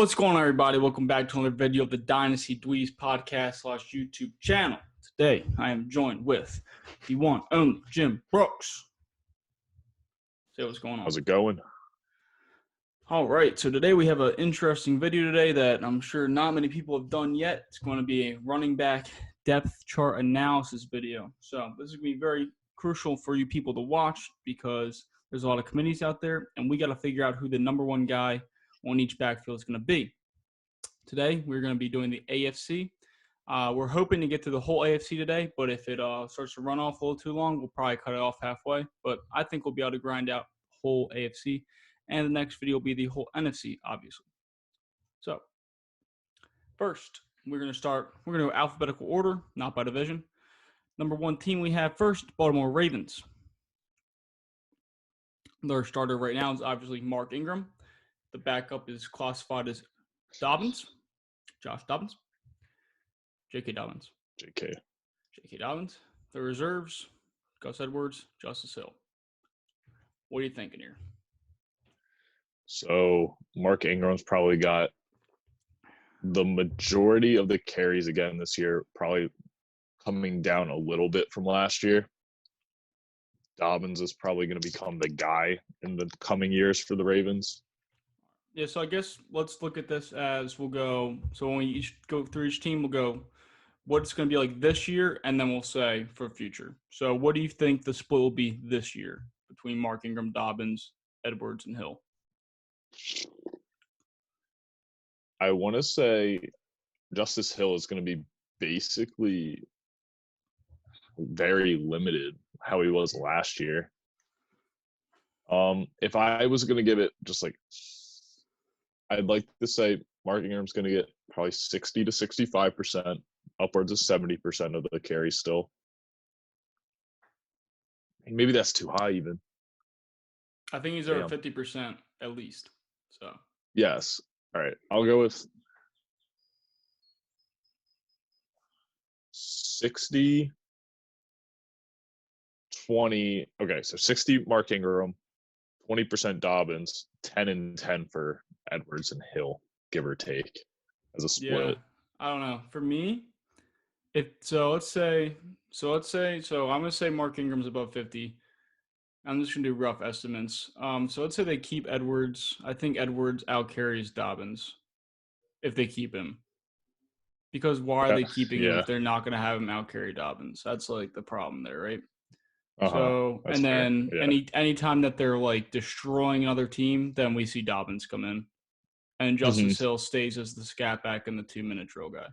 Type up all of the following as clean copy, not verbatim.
What's going on, everybody? Welcome back to another video of the Dynasty Dweebs podcast / YouTube channel. Today, I am joined with the one, only Jim Brooks. Say what's going on. How's it going? All right, so today we have an interesting video today that I'm sure not many people have done yet. It's going to be a running back depth chart analysis video. So this is going to be very crucial for you people to watch because there's a lot of committees out there, and we got to figure out who the number one guy on each backfield is going to be. Today, we're going to be doing the AFC. We're hoping to get to the whole AFC today, but if it starts to run off a little too long, we'll probably cut it off halfway. But I think we'll be able to grind out the whole AFC, and the next video will be the whole NFC, obviously. So, first, we're going to go alphabetical order, not by division. Number one team we have first, Baltimore Ravens. Their starter right now is obviously Mark Ingram. The backup is classified as Josh Dobbins, J.K. Dobbins. J.K. Dobbins. The reserves, Gus Edwards, Justice Hill. What are you thinking here? So Mark Ingram's probably got the majority of the carries again this year, probably coming down a little bit from last year. Dobbins is probably going to become the guy in the coming years for the Ravens. Yeah, so I guess let's look at this as we'll go. So when we each go through each team, we'll go what it's going to be like this year, and then we'll say for future. So what do you think the split will be this year between Mark Ingram, Dobbins, Edwards, and Hill? I want to say Justice Hill is going to be basically very limited how he was last year. If I was going to give it just like, I'd like to say Mark Ingram's going to get probably 60 to 65%, upwards of 70% of the carries still. Maybe that's too high even. I think he's over 50% at least. So yes. All right. I'll go with 60, 20. Okay, so 60 Mark Ingram, 20% Dobbins, 10 and 10 for Edwards and Hill, give or take, as a split. Yeah, I don't know. For me, let's say I'm gonna say Mark Ingram's above 50. I'm just gonna do rough estimates. So let's say they keep Edwards. I think Edwards outcarries Dobbins if they keep him. Because why are they keeping him if they're not gonna have him outcarry Dobbins? That's like the problem there, right? So, and then any time that they're like destroying another team, then we see Dobbins come in, and Justice Hill stays as the scat back and the 2-minute drill guy.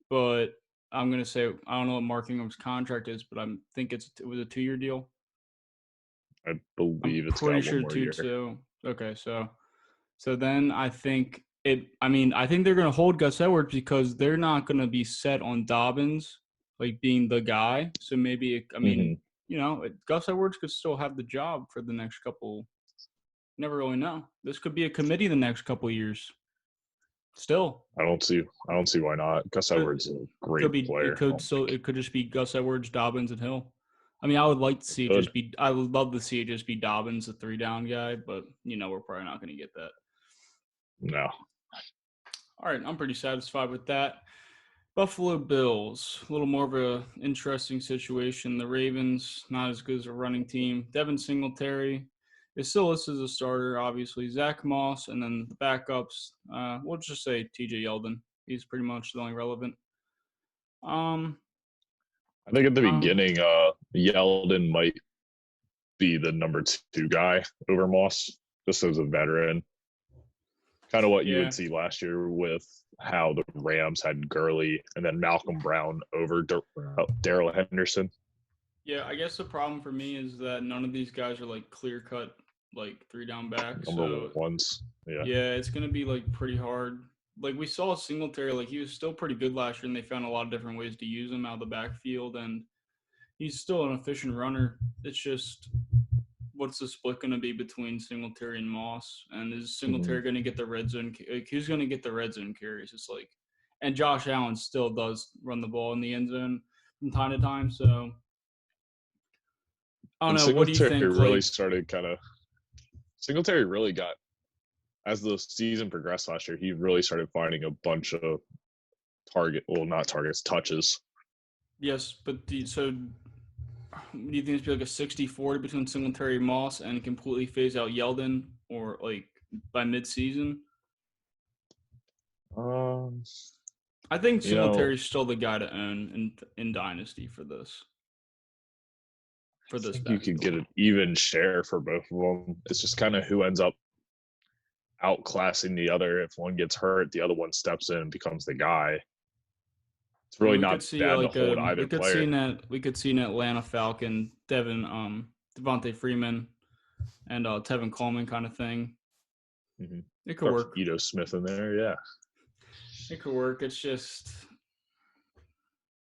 But I'm gonna say I don't know what Mark Ingram's contract is, but I think it was a 2-year deal. I believe it's pretty sure 2 too. Okay, so then I think I think they're gonna hold Gus Edwards because they're not gonna be set on Dobbins like being the guy. So maybe Gus Edwards could still have the job for the next couple. Never really know. This could be a committee the next couple of years. Still, I don't see why not. Gus Edwards is a great player. It could just be Gus Edwards, Dobbins, and Hill. I mean, I would like to see I would love to see it just be Dobbins, the 3-down guy, but we're probably not going to get that. No. All right, I'm pretty satisfied with that. Buffalo Bills, a little more of an interesting situation. The Ravens, not as good as a running team. Devin Singletary is still listed as a starter, obviously. Zach Moss, and then the backups, we'll just say TJ Yeldon. He's pretty much the only relevant. I think at the beginning, Yeldon might be the number 2 guy over Moss, just as a veteran. Kind of what you would see last year with how the Rams had Gurley and then Malcolm Brown over Darrell Henderson. Yeah, I guess the problem for me is that none of these guys are like clear-cut, like 3-down backs. Number ones. Yeah, it's going to be like pretty hard. Like we saw Singletary, like he was still pretty good last year, and they found a lot of different ways to use him out of the backfield, and he's still an efficient runner. It's just what's the split going to be between Singletary and Moss? And is Singletary going to get the red zone? Who's going to get the red zone carries? It's like, and Josh Allen still does run the ball in the end zone from time to time. So I don't know. What do you think? Really started kind of. Singletary really got as the season progressed last year, he really started finding a bunch of not targets, touches. Yes, but do you think it's be like a 60-40 between Singletary and Moss and completely phase out Yeldon or like by midseason? Um, I think you know, Singletary's still the guy to own in Dynasty for this I think you could backfield. get an even share for both of them. It's just kind of who ends up outclassing the other. If one gets hurt, the other one steps in and becomes the guy. It's I mean, really not bad to hold either player. we could see an Atlanta Falcon, Devontae Freeman, and Tevin Coleman kind of thing. Mm-hmm. It could work. Ito Smith in there, yeah. It could work. It's just,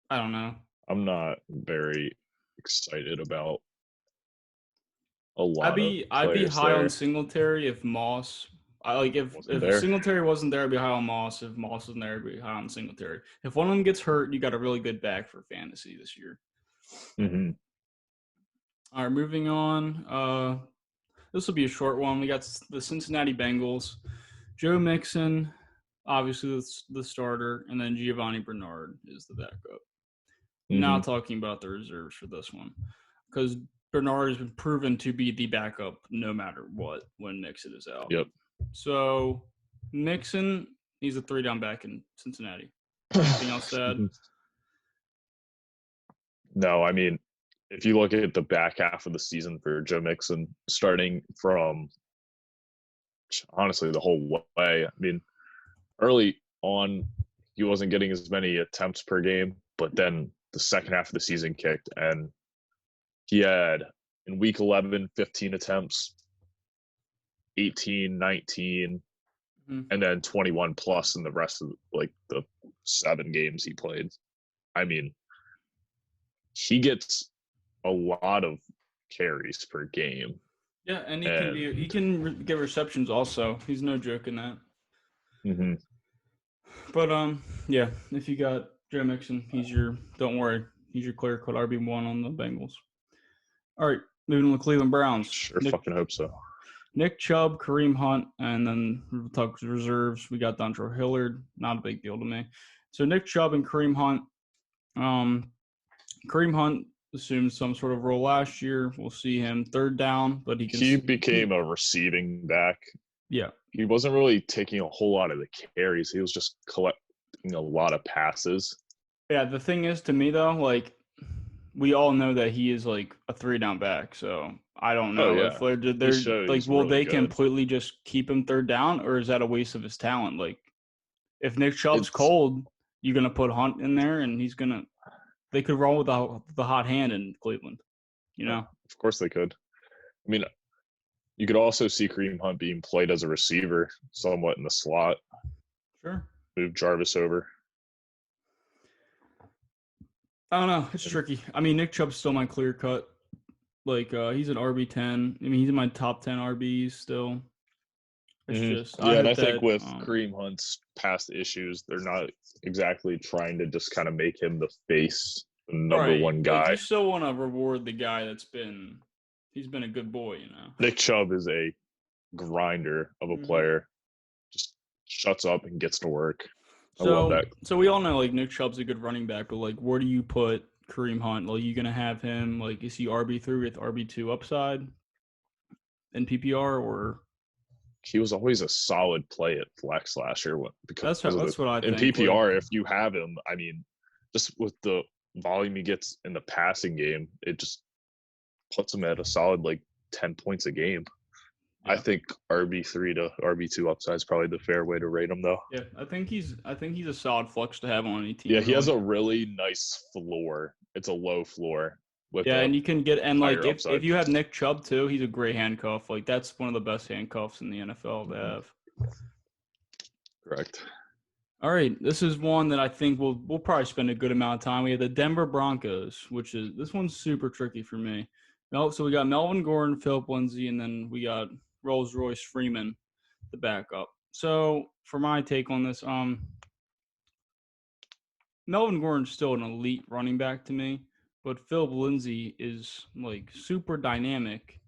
I don't know. I'm not very excited about a I'd lot of be players high on there. Singletary if Moss. Wasn't If there? Singletary wasn't there, I'd be high on Moss. If Moss wasn't there, I'd be high on Singletary. If one of them gets hurt, you got a really good back for fantasy this year. Mm-hmm. All right, moving on. This will be a short one. We got the Cincinnati Bengals. Joe Mixon, obviously the starter, and then Giovanni Bernard is the backup. Now talking about the reserves for this one, because Bernard has been proven to be the backup no matter what when Mixon is out. Yep. So Mixon, he's a 3-down back in Cincinnati. Anything else to add? No, I mean, if you look at the back half of the season for Joe Mixon, starting from honestly the whole way, I mean, early on, he wasn't getting as many attempts per game, but then the second half of the season kicked, and he had in week 11, 15 attempts, 18, 19, and then 21 plus in the rest of like the 7 games he played. I mean, he gets a lot of carries per game. Yeah, and he can get receptions also. He's no joke in that. Mm-hmm. But yeah, if you got Joe Mixon, don't worry, he's your clear cut RB1 on the Bengals. All right, moving to the Cleveland Browns. Sure, fucking hope so. Nick Chubb, Kareem Hunt, and then we'll talk reserves. We got Dontrell Hilliard. Not a big deal to me. So Nick Chubb and Kareem Hunt. Kareem Hunt assumed some sort of role last year. We'll see him third down, but he became a receiving back. Yeah. He wasn't really taking a whole lot of the carries. He was just collecting a lot of passes. Yeah, the thing is, to me though, like we all know that he is like a 3-down back. So I don't know if they're like, will they completely just keep him third down, or is that a waste of his talent? Like, if Nick Chubb's cold, you're gonna put Hunt in there, and they could roll with the hot hand in Cleveland. You know, of course they could. I mean, you could also see Kareem Hunt being played as a receiver, somewhat in the slot. Sure. Move Jarvis over. I don't know. It's tricky. I mean, Nick Chubb's still my clear cut. Like, he's an RB10. I mean, he's in my top 10 RBs still. It's just, I think with Kareem Hunt's past issues, they're not exactly trying to just kind of make him the face, the number one guy. Like, you still want to reward the guy he's been a good boy, you know. Nick Chubb is a grinder of a player. Just shuts up and gets to work. I love that. So we all know, like, Nick Chubb's a good running back, but, like, where do you put Kareem Hunt? Like, you going to have him, like, is he RB3 with RB2 upside in PPR, or? He was always a solid play at flex last year. That's what I think. In PPR, if you have him, I mean, just with the volume he gets in the passing game, it just puts him at a solid, like, 10 points a game. Yeah. I think RB3 to RB2 upside is probably the fair way to rate him, though. Yeah, I think he's a solid flex to have on any team. Yeah, he has a really nice floor. It's a low floor. And you can get, and like if you have Nick Chubb too, he's a great handcuff. Like, that's one of the best handcuffs in the NFL to have. Correct. All right, this is one that I think we'll probably spend a good amount of time. We have the Denver Broncos, this one's super tricky for me. So we got Melvin Gordon, Philip Lindsay, and then we got Rolls-Royce Freeman, the backup. So for my take on this, Melvin Gordon's still an elite running back to me, but Philip Lindsay is like super dynamic.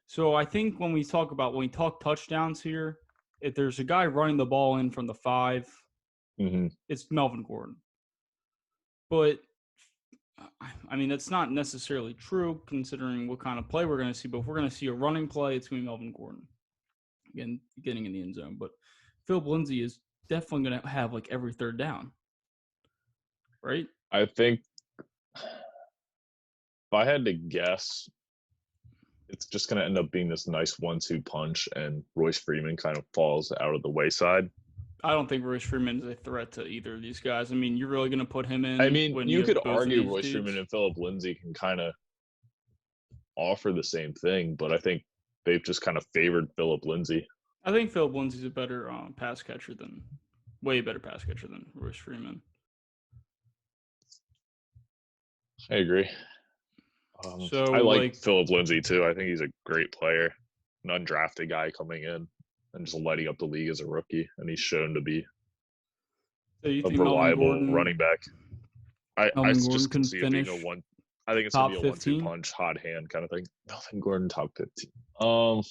So I think when we talk touchdowns here, if there's a guy running the ball in from the 5, it's Melvin Gordon. But I mean, that's not necessarily true considering what kind of play we're going to see. But if we're going to see a running play, it's going to be Melvin Gordon. Again, getting in the end zone. But Philip Lindsay is definitely going to have like every third down. Right? I think if I had to guess, it's just going to end up being this nice 1-2 punch, and Royce Freeman kind of falls out of the wayside. I don't think Royce Freeman is a threat to either of these guys. I mean, you're really going to put him in? I mean, when you could both of argue these Royce dudes? Freeman and Philip Lindsay can kind of offer the same thing, but I think they've just kind of favored Philip Lindsay. I think Philip Lindsay's a better way better pass catcher than Royce Freeman. I agree. So I like Philip Lindsay too. I think he's a great player, an undrafted guy coming in and just lighting up the league as a rookie, and he's shown to be a reliable running back. I just can see it being a one. I think it's gonna be a 1-2 punch, hot hand kind of thing. Melvin Gordon top 15.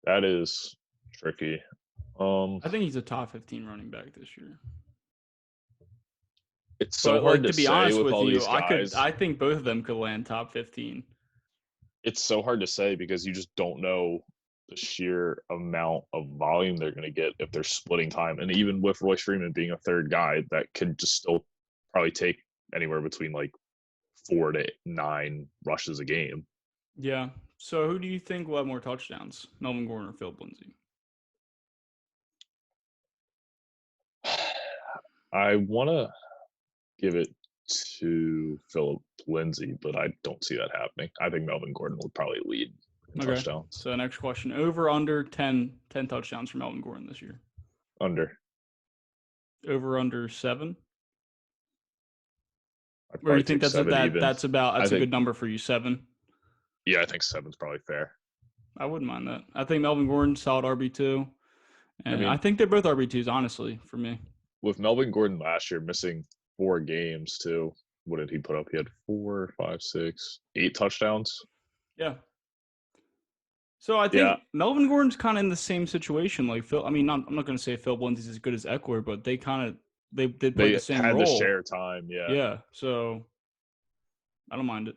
That is tricky. I think he's a top 15 running back this year. It's so hard to be honest with you. I think both of them could land top 15. It's so hard to say because you just don't know the sheer amount of volume they're going to get if they're splitting time. And even with Royce Freeman being a third guy, that could just still probably take anywhere between like 4 to 9 rushes a game. Yeah. So who do you think will have more touchdowns, Melvin Gordon or Philip Lindsay? I want to give it to Philip Lindsay, but I don't see that happening. I think Melvin Gordon will probably lead in touchdowns. So next question, over under 10 touchdowns for Melvin Gordon this year? Under. Over under 7? Or do you think that's a good number for you, 7? Yeah, I think 7's probably fair. I wouldn't mind that. I think Melvin Gordon's solid RB2. And I think they're both RB2s, honestly, for me. With Melvin Gordon last year missing 4 games too, what did he put up? He had 4, 5, 6, 8 touchdowns. Yeah. So I think Melvin Gordon's kind of in the same situation. Like Phil, I mean, I'm not going to say Philip Lindsay's as good as Eckler, but they kind of they play the same role. They had the share time, yeah. Yeah. So I don't mind it.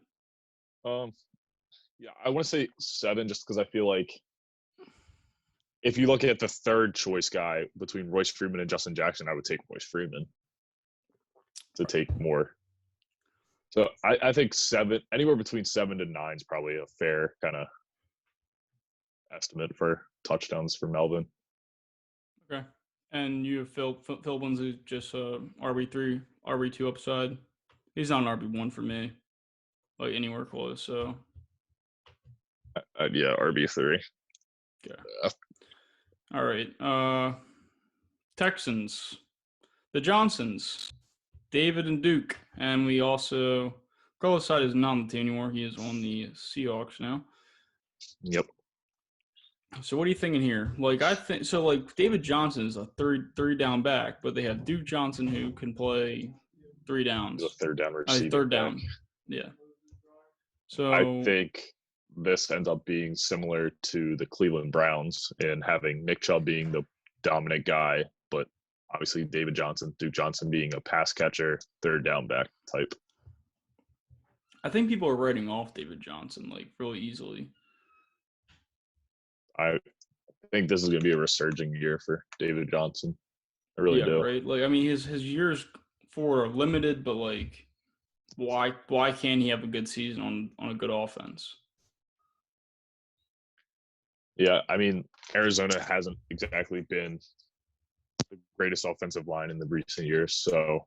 Yeah, I want to say 7 just because I feel like if you look at the third choice guy between Royce Freeman and Justin Jackson, I would take Royce Freeman to take more. So I think 7, anywhere between 7 to 9 is probably a fair kind of estimate for touchdowns for Melvin. Okay. And you have Phil Lindsay just RB3, RB2 upside. He's not an RB1 for me, like anywhere close. So yeah, RB3. Okay. All right. Texans, the Johnsons, David and Duke, and we also Carlos Hyde is not on the team anymore. He is on the Seahawks now. Yep. So what are you thinking here? Like I think so. Like David Johnson is a three down back, but they have Duke Johnson who can play 3 downs. He's a third down receiver. Third down. Yeah. So I think this ends up being similar to the Cleveland Browns in having Nick Chubb being the dominant guy, but obviously David Johnson, Duke Johnson being a pass catcher, third down back type. I think people are writing off David Johnson like really easily. I think this is going to be a resurging year for David Johnson. I really do. Right. Like I mean, his years for limited, but like, why can't he have a good season on a good offense? Yeah, I mean, Arizona hasn't exactly been the greatest offensive line in the recent years, so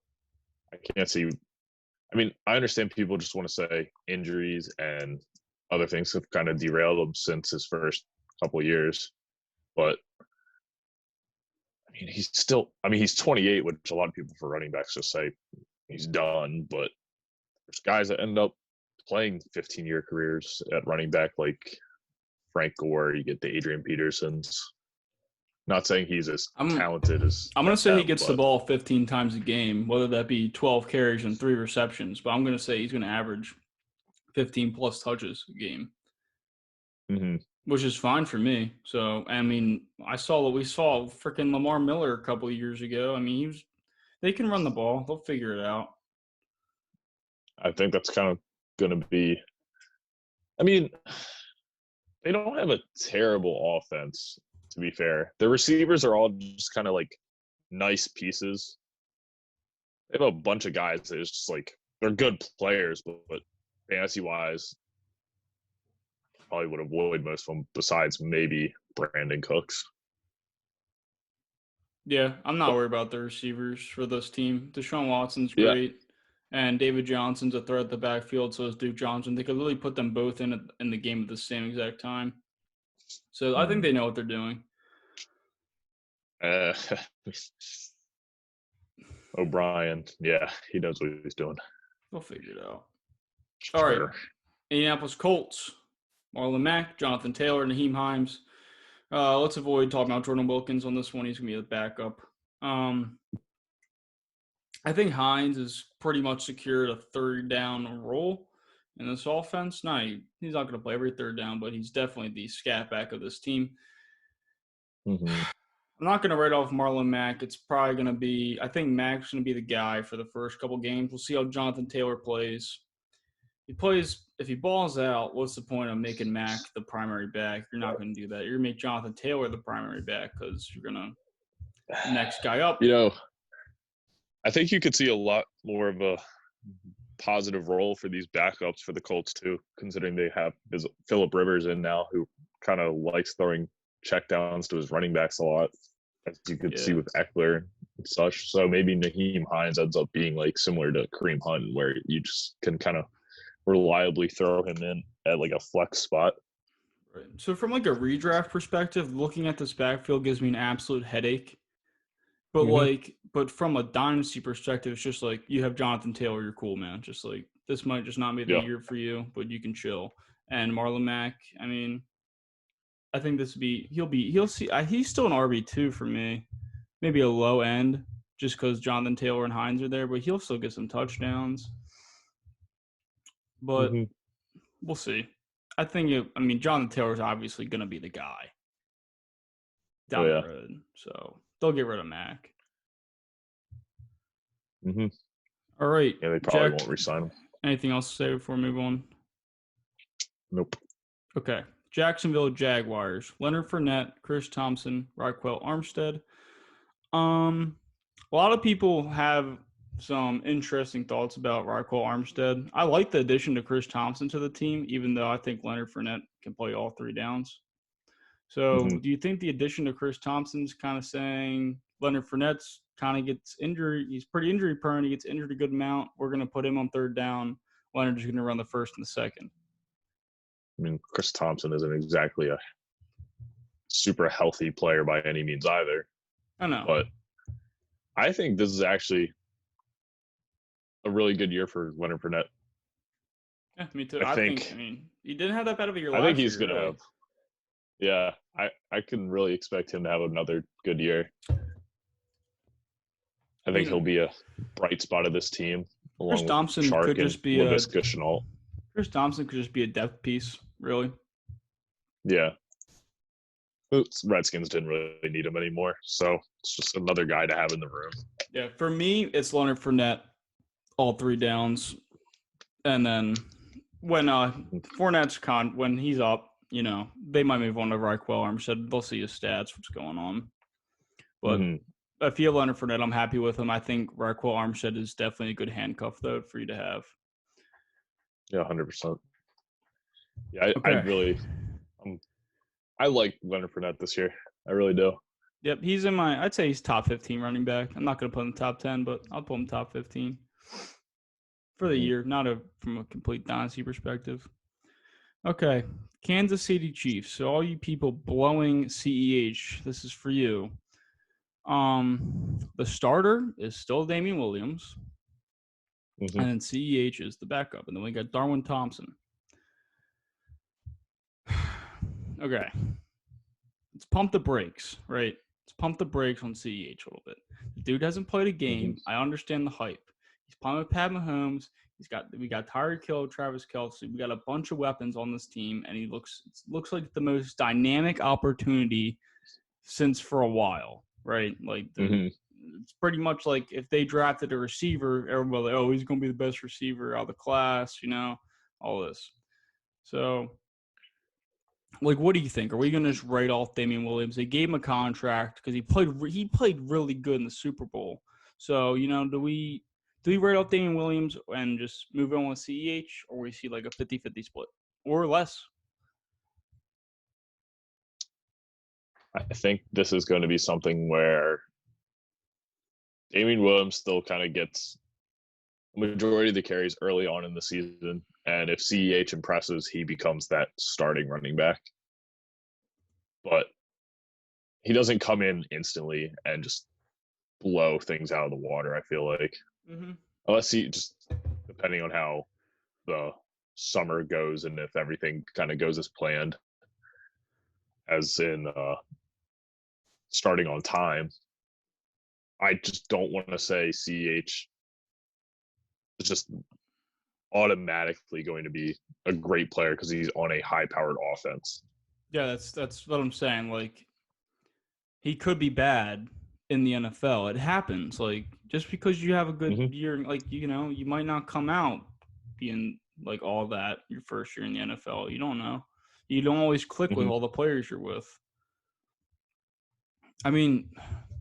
I can't see. I mean, I understand people just want to say injuries and other things have kind of derailed him since his first couple of years, but I mean, he's 28, which a lot of people for running backs just say he's done, but there's guys that end up playing 15-year careers at running back like Frank Gore, you get the Adrian Petersons. Not saying he's as talented as I'm going to say he gets the ball 15 times a game, whether that be 12 carries and 3 receptions, but I'm going to say he's going to average 15 plus touches a game. Mm-hmm. which is fine for me. So, I mean, we saw freaking Lamar Miller a couple of years ago. I mean, they can run the ball. They'll figure it out. I think that's kind of going to be. I mean, they don't have a terrible offense, to be fair. Their receivers are all just kind of like nice pieces. They have a bunch of guys that is just like they're good players, but fantasy wise, probably would avoid most of them besides maybe Brandon Cooks. Yeah, I'm not worried about the receivers for this team. Deshaun Watson's Yeah. great, and David Johnson's a threat at the backfield. So is Duke Johnson. They could really put them both in the game at the same exact time. So I think they know what they're doing. O'Brien, yeah, he knows what he's doing. They'll figure it out. Sure. All right, Indianapolis Colts, Marlon Mack, Jonathan Taylor, Naheem Hines. Let's avoid talking about Jordan Wilkins on this one. He's going to be the backup. I think Hines is pretty much secured a third down role in this offense. No, he's not going to play every third down, but he's definitely the scat back of this team. Mm-hmm. I'm not going to write off Marlon Mack. It's probably going to be – I think Mack's going to be the guy for the first couple games. We'll see how Jonathan Taylor plays. If he balls out, what's the point of making Mack the primary back? You're not going to do that. You're going to make Jonathan Taylor the primary back because you're going to next guy up. I think you could see a lot more of a positive role for these backups for the Colts too, considering they have Phillip Rivers in now, who kind of likes throwing checkdowns to his running backs a lot, as you could see with Eckler and such. So maybe Naheem Hines ends up being like similar to Kareem Hunt, where you just can kind of reliably throw him in at like a flex spot. Right. So from like a redraft perspective, looking at this backfield gives me an absolute headache. But but from a dynasty perspective, it's just like you have Jonathan Taylor, you're cool, man. Just like this might just not be the year for you, but you can chill. And Marlon Mack, I mean, I think he's still an RB2 for me. Maybe a low end just because Jonathan Taylor and Hines are there, but he'll still get some touchdowns. But we'll see. I think Jonathan Taylor's obviously going to be the guy down the road. So they'll get rid of Mack. All right. Yeah, they probably won't re-sign him. Anything else to say before we move on? Nope. Okay. Jacksonville Jaguars. Leonard Fournette, Chris Thompson, Raquel Armstead. A lot of people have some interesting thoughts about Raquel Armstead. I like the addition to Chris Thompson to the team, even though I think Leonard Fournette can play all three downs. So do you think the addition to Chris Thompson's kind of saying Leonard Fournette's kind of gets injured? He's pretty injury prone. He gets injured a good amount. We're going to put him on third down. Leonard's going to run the first and the second. I mean, Chris Thompson isn't exactly a super healthy player by any means either. I know. But I think this is actually a really good year for Leonard Fournette. Yeah, me too. I think he didn't have that bad of a year last year. I think he's going to have. Yeah, I can really expect him to have another good year. I think he'll be a bright spot of this team. Chris Thompson could just be Chris Thompson could just be a depth piece, really. Yeah. Redskins didn't really need him anymore, so it's just another guy to have in the room. Yeah, for me, it's Leonard Fournette, all three downs, and then when Fournette's when he's up, they might move on to Raquel Armstead. They'll see his stats, what's going on. But if you have Leonard Fournette, I'm happy with him. I think Raquel Armstead is definitely a good handcuff, though, for you to have. Yeah, 100%. Yeah, I like Leonard Fournette this year. I really do. Yep, I'd say he's top 15 running back. I'm not going to put him in the top 10, but I'll put him top 15 for the year, not from a complete dynasty perspective. Okay, Kansas City Chiefs. So all you people blowing CEH, this is for you. The starter is still Damian Williams, and then CEH is the backup, and then we got Darwin Thompson. Okay, let's pump the brakes, right? Let's pump the brakes on CEH a little bit. The dude hasn't played a game. I understand the hype. He's playing with Pat Mahomes. We got Tyreek Hill, Travis Kelce. We got a bunch of weapons on this team, and he looks like the most dynamic opportunity since for a while, right? Like it's pretty much like if they drafted a receiver, everybody like, oh, he's going to be the best receiver out of the class, all this. So, like, what do you think? Are we going to just write off Damian Williams? They gave him a contract because he played really good in the Super Bowl. So, do we write off Damian Williams and just move on with CEH, or we see like a 50-50 split or less? I think this is going to be something where Damian Williams still kind of gets the majority of the carries early on in the season. And if CEH impresses, he becomes that starting running back. But he doesn't come in instantly and just blow things out of the water, I feel like. Unless he just, depending on how the summer goes and if everything kind of goes as planned, as in starting on time. I just don't want to say CEH is just automatically going to be a great player because he's on a high-powered offense. Yeah, that's what I'm saying. Like, he could be bad in the NFL. It happens. Like, just because you have a good year, like, you might not come out being like all that your first year in the NFL. You don't know. You don't always click with all the players you're with. I mean,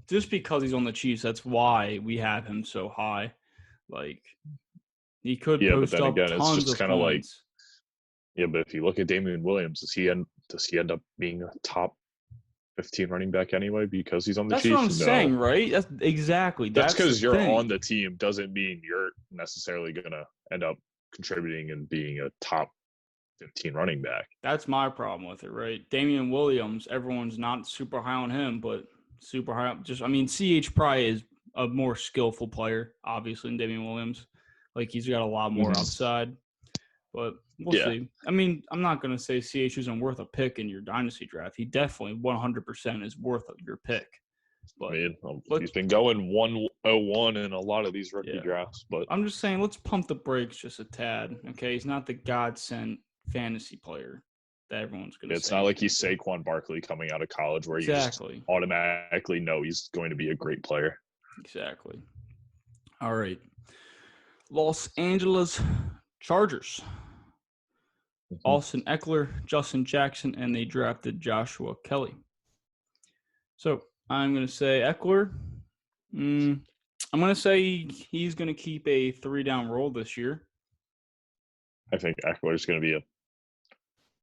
just because he's on the Chiefs, that's why we have him so high. Like, he could post but then up again, tons it's just of kind of like, points. but if you look at Damian Williams, does he end up being a top 15 running back anyway because he's on the Chiefs? That's what I'm saying, right? That's exactly. That's because you're thing. on the team doesn't mean you're necessarily going to end up contributing and being a top 15 running back. That's my problem with it, right? Damian Williams, everyone's not super high on him, but super high up. CH probably is a more skillful player, obviously, than Damian Williams. Like, he's got a lot more upside, but we'll see. I mean, I'm not going to say CH isn't worth a pick in your dynasty draft. He definitely 100% is worth your pick. But he's been going 101 in a lot of these rookie drafts. But I'm just saying, let's pump the brakes just a tad. Okay, he's not the godsend fantasy player that everyone's going to say. It's not like he's Saquon Barkley coming out of college where you just automatically know he's going to be a great player. Exactly. All right. Los Angeles Chargers. Austin Eckler, Justin Jackson, and they drafted Joshua Kelly. So I'm going to say Eckler. I'm going to say he's going to keep a 3-down role this year. I think Eckler is going to be a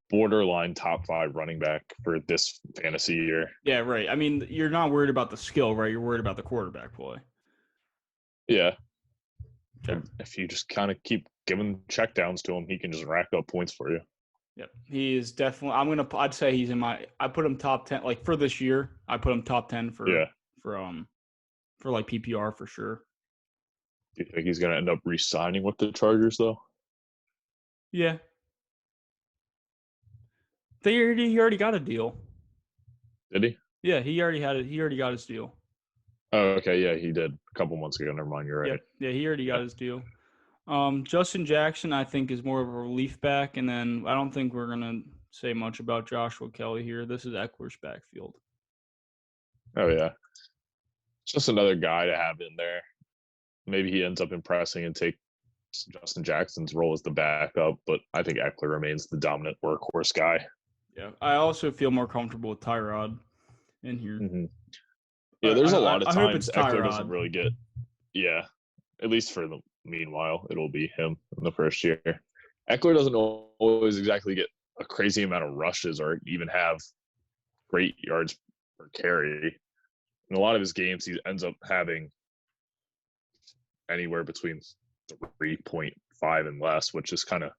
borderline top 5 running back for this fantasy year. Yeah, right. I mean, you're not worried about the skill, right? You're worried about the quarterback play. Yeah. Okay. If you just kind of keep giving checkdowns to him, he can just rack up points for you. Yep. He is definitely I'd say he's I put him top 10 like for this year. I put him top 10 for like PPR for sure. Do you think he's going to end up re-signing with the Chargers though? Yeah. He already got a deal. Did he? Yeah, he already had it. He already got his deal. Oh, okay. Yeah, he did a couple months ago. Never mind. You're right. Yeah, he already got his deal. Justin Jackson, I think, is more of a relief back, and then I don't think we're gonna say much about Joshua Kelly here. This is Eckler's backfield. Oh yeah, just another guy to have in there. Maybe he ends up impressing and take Justin Jackson's role as the backup, but I think Eckler remains the dominant workhorse guy. Yeah, I also feel more comfortable with Tyrod in here. Yeah, there's a lot of times Eckler doesn't really get. Yeah, at least for the meanwhile, it'll be him in the first year. Eckler doesn't always exactly get a crazy amount of rushes or even have great yards per carry. In a lot of his games, he ends up having anywhere between 3.5 and less, which is kind of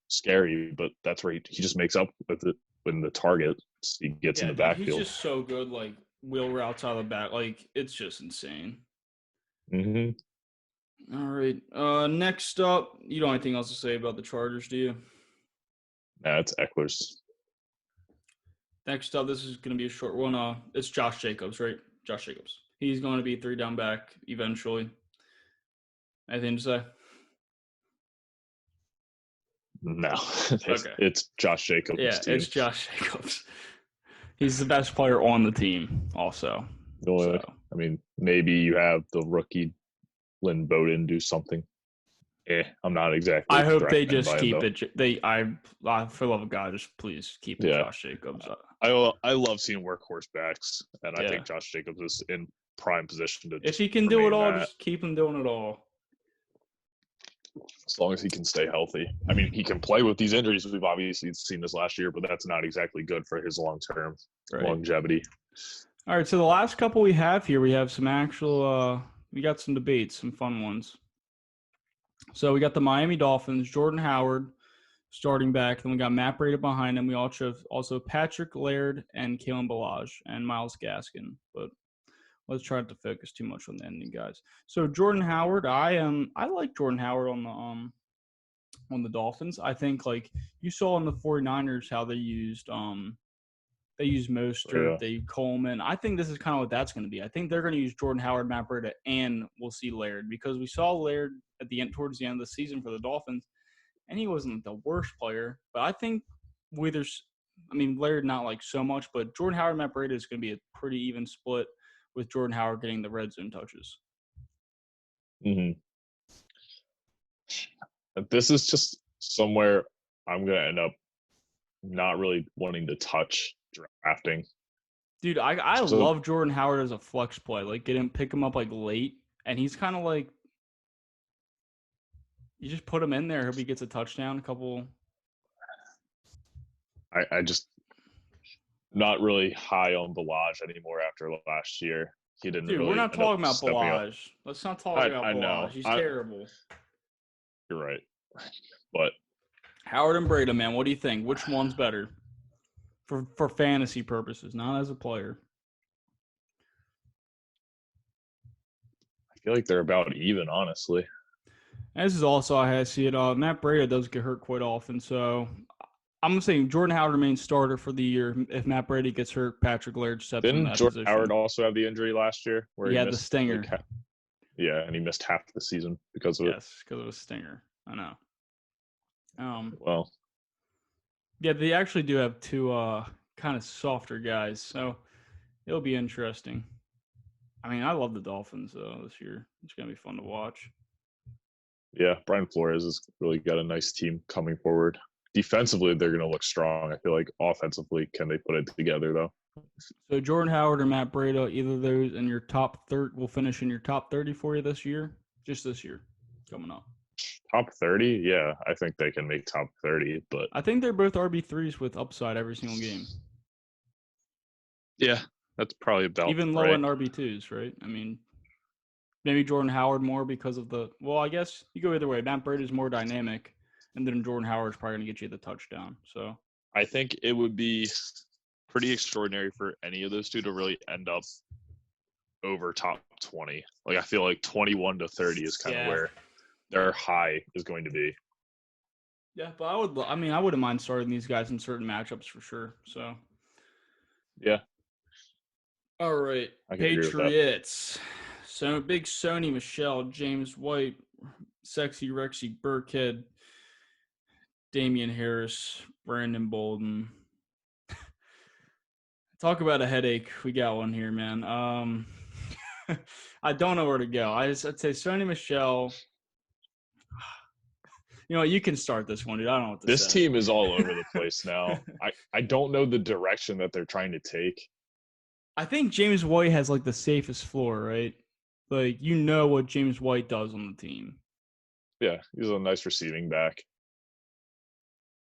scary, but that's where he just makes up with it when the target he gets in the backfield. He's just so good, like wheel routes out of the back. Like, it's just insane. All right. Next up, you don't have anything else to say about the Chargers, do you? Nah, it's Eckler's. Next up, this is going to be a short one. It's Josh Jacobs, right? Josh Jacobs. He's going to be 3-down back eventually. Anything to say? No, Okay. it's Josh Jacobs' Yeah, team. it's Josh Jacobs. He's the best player on the team, also. So I mean, maybe you have the rookie Lynn Bowden do something. I'm not exactly I hope they threatened just by him, keep though. it. For the love of God, just please keep Yeah, Josh Jacobs. I love seeing workhorse backs, and I Yeah. think Josh Jacobs is in prime position to. If he can do it all, just keep him doing it all. As long as he can stay healthy. I mean, he can play with these injuries. We've obviously seen this last year, but that's not exactly good for his long-term longevity. All right, so the last couple we have here, we have some actual we got some debates, some fun ones. So we got the Miami Dolphins, Jordan Howard starting back. Then we got Matt Breida behind him. We also Patrick Laird and Kalen Ballage and Myles Gaskin. But let's try not to focus too much on the ending, guys. So Jordan Howard, I like Jordan Howard on the Dolphins. I think like you saw in the 49ers how they used Mostert, they Coleman. I think this is kind of what that's going to be. I think they're going to use Jordan Howard, Matt Breida, and we'll see Laird because we saw Laird towards the end of the season for the Dolphins, and he wasn't the worst player. But I think Laird not like so much, but Jordan Howard, Matt Breida is going to be a pretty even split with Jordan Howard getting the red zone touches. Mm-hmm. This is just somewhere I'm going to end up not really wanting to touch drafting. Dude, I love Jordan Howard as a flex play. Like, pick him up like late, and he's kind of like you just put him in there. Hope he gets a touchdown. I just not really high on Ballage anymore after last year. He didn't. Dude, really we're not talking about Ballage. Let's not talk about Ballage. Know. He's terrible. You're right, but Howard and Breida, man, what do you think? Which one's better for fantasy purposes, not as a player? I feel like they're about even, honestly. And this is also I see it. Matt Breida does get hurt quite often, so I'm saying Jordan Howard remains starter for the year. If Matt Breida gets hurt, Patrick Laird steps in that Jordan position. Howard also have the injury last year where he had the stinger? And he missed half the season because of it. Yes, because of a stinger. I know. Well, yeah, they actually do have two kind of softer guys, so it'll be interesting. I mean, I love the Dolphins this year. It's gonna be fun to watch. Yeah, Brian Flores has really got a nice team coming forward. Defensively, they're going to look strong. I feel like offensively, can they put it together, though? So Jordan Howard or Matt Breida, either of those in your top 30 will finish in your top 30 for you this year? Just this year coming up. Top 30? Yeah, I think they can make top 30, but I think they're both RB3s with upside every single game. Yeah, that's probably about even low end RB2s, right? I mean, maybe Jordan Howard more because of I guess you go either way. Matt Breida is more dynamic, and then Jordan Howard is probably going to get you the touchdown. So I think it would be pretty extraordinary for any of those two to really end up over top 20. Like, I feel like 21 to 30 is kind of where their high is going to be. Yeah, but I wouldn't mind starting these guys in certain matchups for sure. So yeah. All right, Patriots. So big Sony Michel, James White, Sexy Rexy Burkhead, Damian Harris, Brandon Bolden. Talk about a headache. We got one here, man. I don't know where to go. I'd say Sony Michel. You know, you can start this one, dude. I don't know what to say. This team is all over the place now. I don't know the direction that they're trying to take. I think James White has like the safest floor, right? Like, you know what James White does on the team. Yeah, he's a nice receiving back.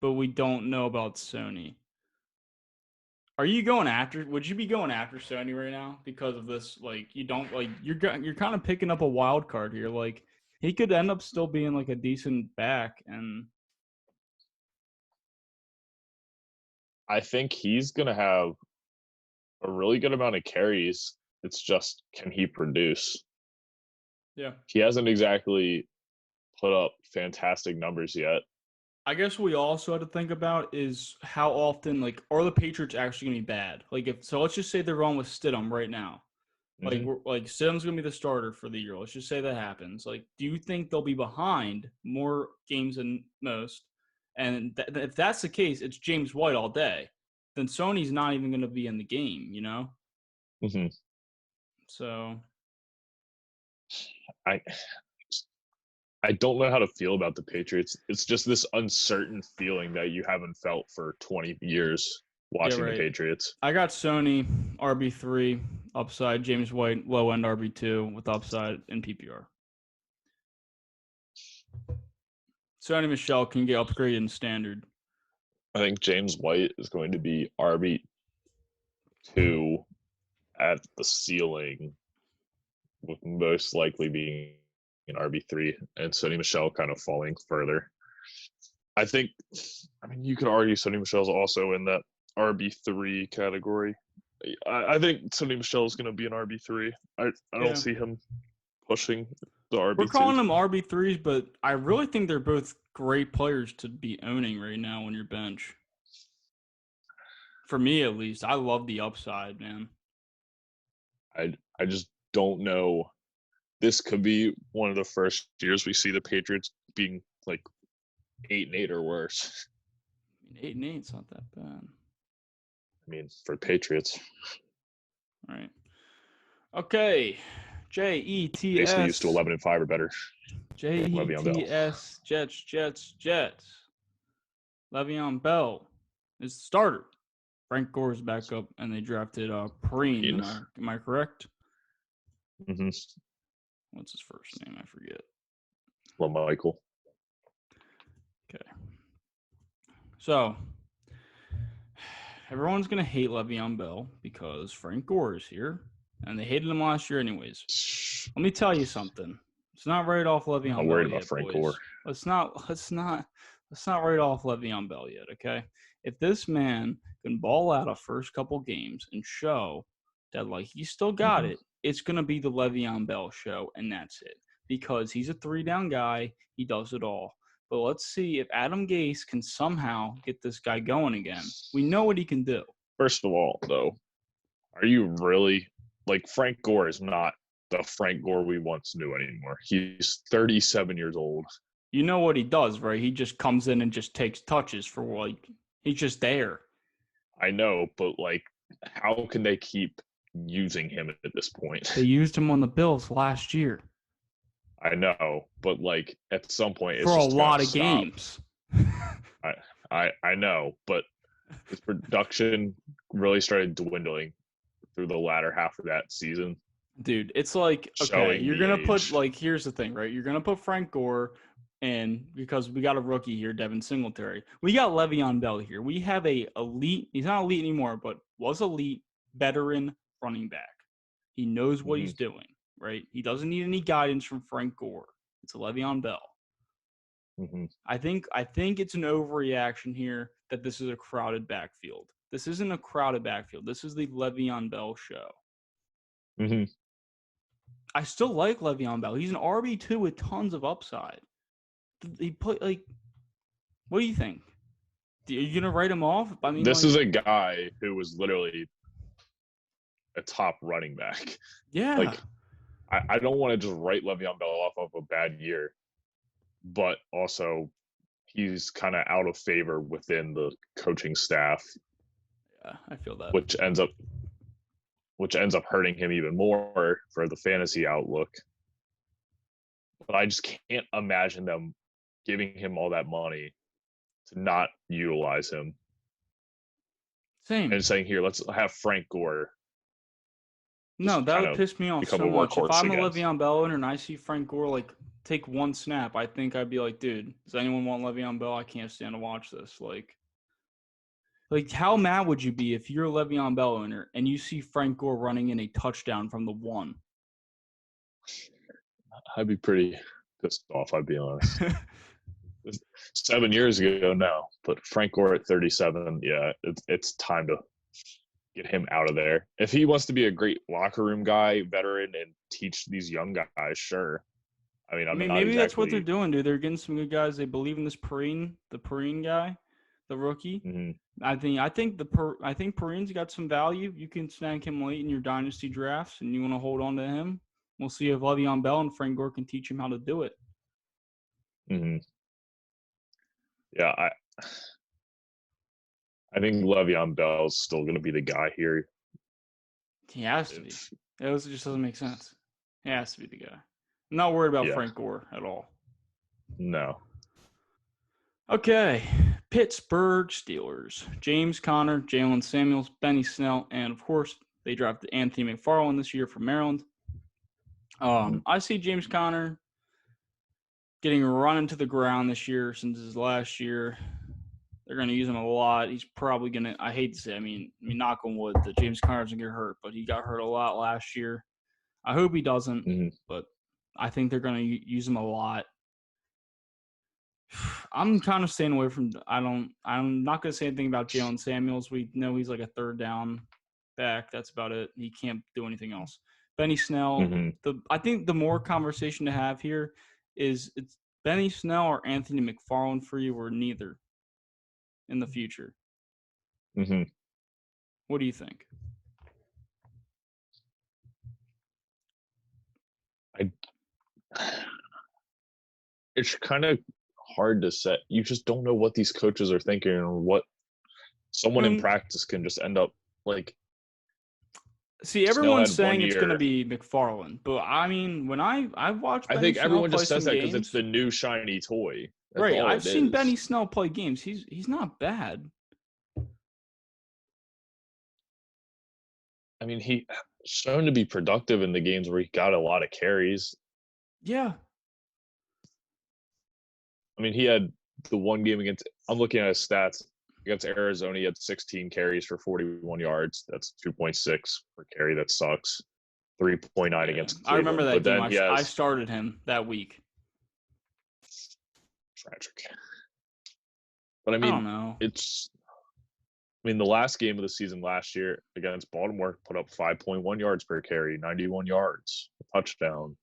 But we don't know about Sony. Would you be going after Sony right now because of this? Like, you don't like you're kind of picking up a wild card here. Like, he could end up still being like a decent back, and I think he's gonna have a really good amount of carries. It's just, can he produce? Yeah, he hasn't exactly put up fantastic numbers yet. I guess what we also have to think about is how often, like, are the Patriots actually going to be bad? Like, let's just say they're wrong with Stidham right now. Like, like Sim's gonna be the starter for the year. Let's just say that happens. Like, do you think they'll be behind more games than most? And if that's the case, it's James White all day. Then Sony's not even gonna be in the game, you know. Mm-hmm. So, I don't know how to feel about the Patriots. It's just this uncertain feeling that you haven't felt for 20 years yeah, watching the right. Patriots. I got Sony RB3 upside, James White low end RB2 with upside in PPR. Sony Michel can get upgraded in standard. I think James White is going to be RB2 at the ceiling, with most likely being an RB3, and Sony Michel kind of falling further. I mean, you could argue Sony Michel's also in that RB3 category. I think Sony Michel is going to be an RB3. I don't see him pushing the RB2. We're calling them RB3s, but I really think they're both great players to be owning right now on your bench. For me, at least, I love the upside, man. I just don't know. This could be one of the first years we see the Patriots being like 8-8 or worse. 8-8's not that bad. I mean, for Patriots. All right. Okay. Jets. Basically used to 11-5 or better. Jets. Jets. Le'Veon Bell is the starter. Frank Gore's back up, and they drafted Perrine. Am I correct? Mm-hmm. What's his first name? I forget. Michael. Okay. So, everyone's going to hate Le'Veon Bell because Frank Gore is here, and they hated him last year anyways. Let me tell you something. Let's not write off Le'Veon Bell. I'm worried about Frank Gore. Let's not write off Le'Veon Bell yet, okay? If this man can ball out a first couple games and show that like he still got it, it's gonna be the Le'Veon Bell show, and that's it. Because he's a 3-down guy, he does it all. But let's see if Adam Gase can somehow get this guy going again. We know what he can do. First of all, though, are you really like Frank Gore is not the Frank Gore we once knew anymore. He's 37 years old. You know what he does, right? He just comes in and just takes touches for like he's just there. I know, but like, how can they keep using him at this point? They used him on the Bills last year. I know, but like at some point, it's for just a lot of games. I know, but his production really started dwindling through the latter half of that season. Dude, it's like, okay, you're going to put, like, here's the thing, right? You're going to put Frank Gore in because we got a rookie here, Devin Singletary. We got Le'Veon Bell here. We have a elite, he's not elite anymore, but was elite veteran running back. He knows what he's doing, right? He doesn't need any guidance from Frank Gore. It's a Le'Veon Bell. I think it's an overreaction here that this is a crowded backfield. This isn't a crowded backfield. This is the Le'Veon Bell show. I still like Le'Veon Bell. He's an RB2 with tons of upside. He put like, what do you think? Are you gonna write him off? I mean, this is a guy who was literally a top running back. Yeah. Like, I don't want to just write Le'Veon Bell off of a bad year, but also he's kind of out of favor within the coaching staff. Yeah, I feel that. Which ends up hurting him even more for the fantasy outlook. But I just can't imagine them giving him all that money to not utilize him. Same. And saying, here, let's have Frank Gore. No, that would piss me off so much. If I'm a Le'Veon Bell owner and I see Frank Gore like take one snap, I think I'd be like, dude, does anyone want Le'Veon Bell? I can't stand to watch this. Like, how mad would you be if you're a Le'Veon Bell owner and you see Frank Gore running in a touchdown from the 1? I'd be pretty pissed off, I'd be honest. 7 years ago now, but Frank Gore at 37, yeah, it's time to get him out of there. If he wants to be a great locker room guy, veteran, and teach these young guys, sure. I mean, maybe that's what they're doing, dude. They're getting some good guys. They believe in this the Perrine guy, the rookie. I think Perrine's got some value. You can snag him late in your dynasty drafts, and you want to hold on to him. We'll see if Le'Veon Bell and Frank Gore can teach him how to do it. Mm-hmm. Yeah, I think Le'Veon Bell is still going to be the guy here. He has to be. It just doesn't make sense. He has to be the guy. I'm not worried about Frank Gore at all. No. Okay. Pittsburgh Steelers. James Conner, Jalen Samuels, Benny Snell, and of course, they drafted Anthony McFarland this year from Maryland. I see James Conner getting run into the ground this year since his last year. They're going to use him a lot. He's probably going to – I hate to say, I mean, knock on wood that James Conner doesn't get hurt, but he got hurt a lot last year. I hope he doesn't, but I think they're going to use him a lot. I'm kind of staying away from – I'm not going to say anything about Jalen Samuels. We know he's like a third down back. That's about it. He can't do anything else. Benny Snell, I think the more conversation to have here is it's Benny Snell or Anthony McFarland for you or neither in the future. What do you think? It's kind of hard to say. You just don't know what these coaches are thinking or what someone in practice can just end up like. See, everyone's saying it's going to be McFarland, but I mean, when I've watched Benny think Snell everyone play just says that because it's the new shiny toy. That's right. I've seen Benny Snell play games. He's not bad. I mean, he shown to be productive in the games where he got a lot of carries. Yeah. I mean, he had the one game against – I'm looking at his stats. Against Arizona, he had 16 carries for 41 yards. That's 2.6 per carry. That sucks. 3.9 against Cleveland. I remember that game. I started him that week. Tragic. But, I mean, I don't know. The last game of the season last year against Baltimore put up 5.1 yards per carry, 91 yards, a touchdown.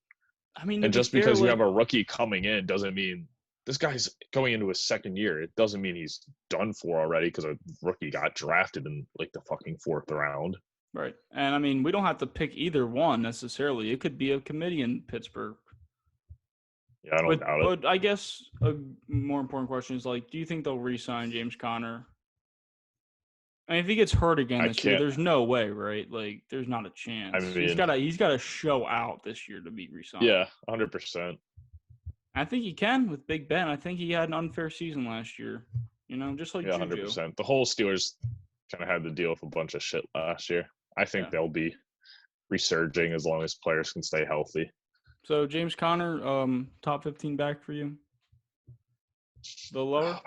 I mean, and just because you have a rookie coming in doesn't mean this guy's going into his second year. It doesn't mean he's done for already because a rookie got drafted in like the fucking 4th round. Right. And I mean, we don't have to pick either one necessarily. It could be a committee in Pittsburgh. Yeah, I don't doubt it. But I guess a more important question is like, do you think they'll re-sign James Conner? I mean, if he gets hurt again this year, there's no way, right? Like, there's not a chance. I mean, he's got to show out this year to be re-signed. Yeah, 100%. I think he can with Big Ben. I think he had an unfair season last year. You know, just like Juju. 100%. The whole Steelers kind of had to deal with a bunch of shit last year. I think they'll be resurging as long as players can stay healthy. So James Conner, top 15 back for you? The lower?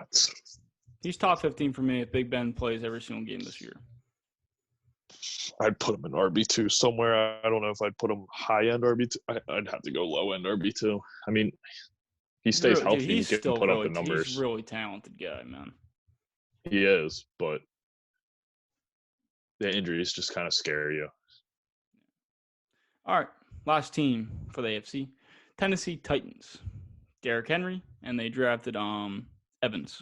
He's top 15 for me if Big Ben plays every single game this year. I'd put him in RB2 somewhere. I don't know if I'd put him high-end RB2. I'd have to go low-end RB2. I mean, he stays healthy. He can put up the numbers. He's a really talented guy, man. He is, but the injuries just kind of scare you. All right, last team for the AFC, Tennessee Titans. Derrick Henry, and they drafted Evans.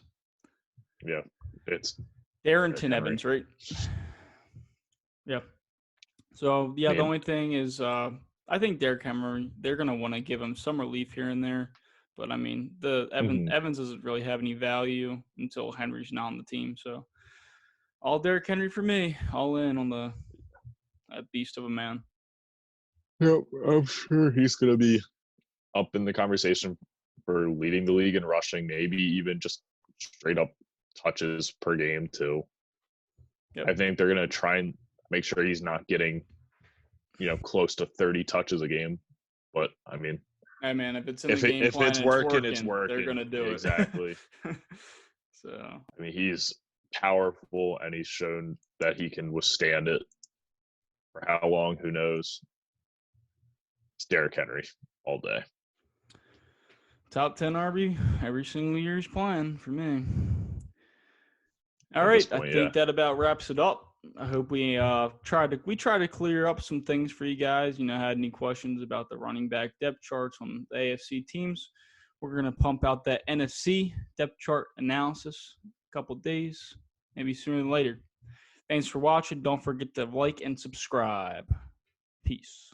Yeah, it's Darrington Evans, right? Yeah. So, the only thing is I think Derrick Henry, they're going to want to give him some relief here and there. But, I mean, Evans doesn't really have any value until Henry's not on the team. So, all Derrick Henry for me, all in on that beast of a man. Yeah, I'm sure he's going to be up in the conversation for leading the league in rushing, maybe even just straight up touches per game too. Yep. I think they're going to try and make sure he's not getting, close to 30 touches a game. But, I mean, hey, man, if it's in the game plan, it's working. They're going to do it. Exactly. So, I mean, he's powerful, and he's shown that he can withstand it. For how long, who knows? It's Derrick Henry all day. Top 10 RB every single year he's playing for me. All right, I think that about wraps it up. I hope we try to clear up some things for you guys. Had any questions about the running back depth charts on the AFC teams? We're gonna pump out that NFC depth chart analysis in a couple of days. maybe sooner than later. Thanks for watching. Don't forget to like and subscribe. Peace.